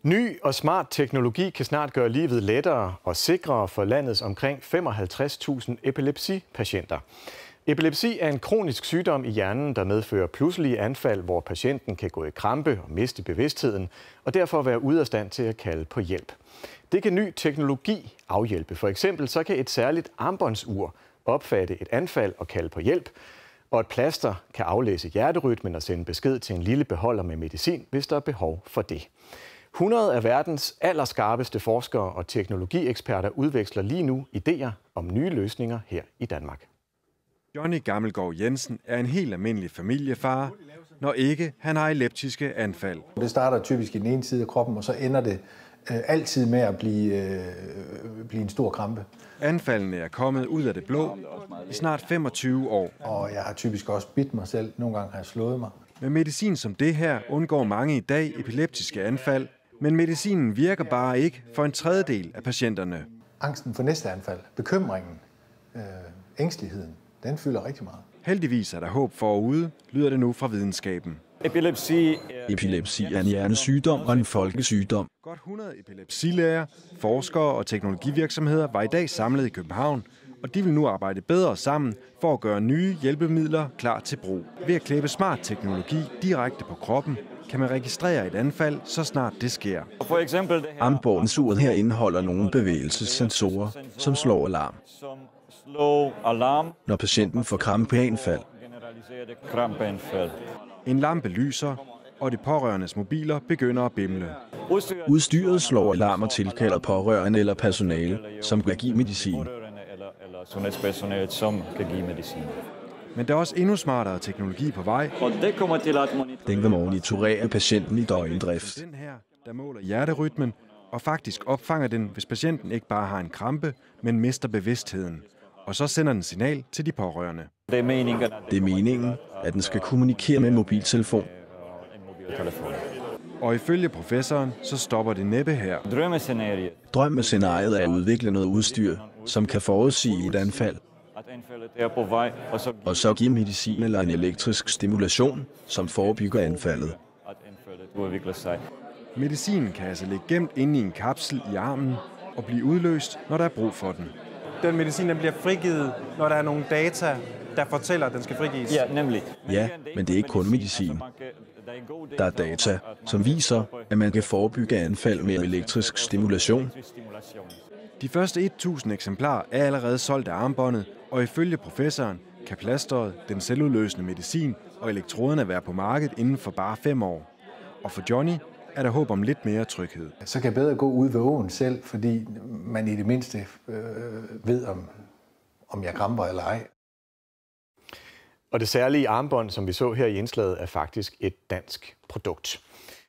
Ny og smart teknologi kan snart gøre livet lettere og sikrere for landets omkring 55.000 epilepsipatienter. Epilepsi er en kronisk sygdom i hjernen, der medfører pludselige anfald, hvor patienten kan gå i krampe og miste bevidstheden, og derfor være ude af stand til at kalde på hjælp. Det kan ny teknologi afhjælpe. For eksempel så kan et særligt armbåndsur opfatte et anfald og kalde på hjælp, og et plaster kan aflæse hjerterytmen og sende besked til en lille beholder med medicin, hvis der er behov for det. 100 af verdens allerskarpeste forskere og teknologieksperter udveksler lige nu idéer om nye løsninger her i Danmark. Johnny Gammelgaard Jensen er en helt almindelig familiefar, når ikke han har epileptiske anfald. Det starter typisk i den ene side af kroppen, og så ender det altid med at blive en stor krampe. Anfaldene er kommet ud af det blå i snart 25 år. Og jeg har typisk også bidt mig selv. Nogle gange har jeg slået mig. Med medicin som det her undgår mange i dag epileptiske anfald, men medicinen virker bare ikke for en tredjedel af patienterne. Angsten for næste anfald, bekymringen, ængsteligheden, den fylder rigtig meget. Heldigvis er der håb forude, lyder det nu fra videnskaben. Epilepsi er en hjernesygdom og en folkesygdom. Godt 100 epilepsilæger, forskere og teknologivirksomheder var i dag samlet i København, og de vil nu arbejde bedre sammen for at gøre nye hjælpemidler klar til brug. Ved at klæbe smart teknologi direkte på kroppen, kan man registrere et anfald, så snart det sker. For eksempel Armbåndsuret her indeholder nogle bevægelsessensorer, som slår alarm, når patienten får krampeanfald. En lampe lyser, og de pårørendes mobiler begynder at bimle. Udstyret slår alarm og tilkalder pårørende eller personale, som kan give medicin. Men der er også endnu smartere teknologi på vej. Den vil monitorere patienten i døgndrift. Den her, der måler hjerterytmen, og faktisk opfanger den, hvis patienten ikke bare har en krampe, men mister bevidstheden. Og så sender den signal til de pårørende. Det er meningen, at den skal kommunikere med mobiltelefon. Og ifølge professoren, så stopper det næppe her. Drømmescenariet er at udvikle noget udstyr, som kan forudsige et anfald. Og så give medicin eller en elektrisk stimulation, som forebygger anfaldet. Medicinen kan altså ligge gemt inde i en kapsel i armen og blive udløst, når der er brug for den. Den medicin den bliver frigivet, når der er nogle data, der fortæller, at den skal frigives. Ja, nemlig. Ja, men det er ikke kun medicin. Der er data, som viser, at man kan forebygge anfald med elektrisk stimulation. De første 1000 eksemplarer er allerede solgt af armbåndet, og ifølge professoren kan plasteret, den selvudløsende medicin og elektroderne være på markedet inden for bare 5 år. Og for Johnny er der håb om lidt mere tryghed. Så kan jeg bedre gå ud ved åen selv, fordi man i det mindste ved, om jeg kramper eller ej. Og det særlige armbånd, som vi så her i indslaget, er faktisk et dansk produkt.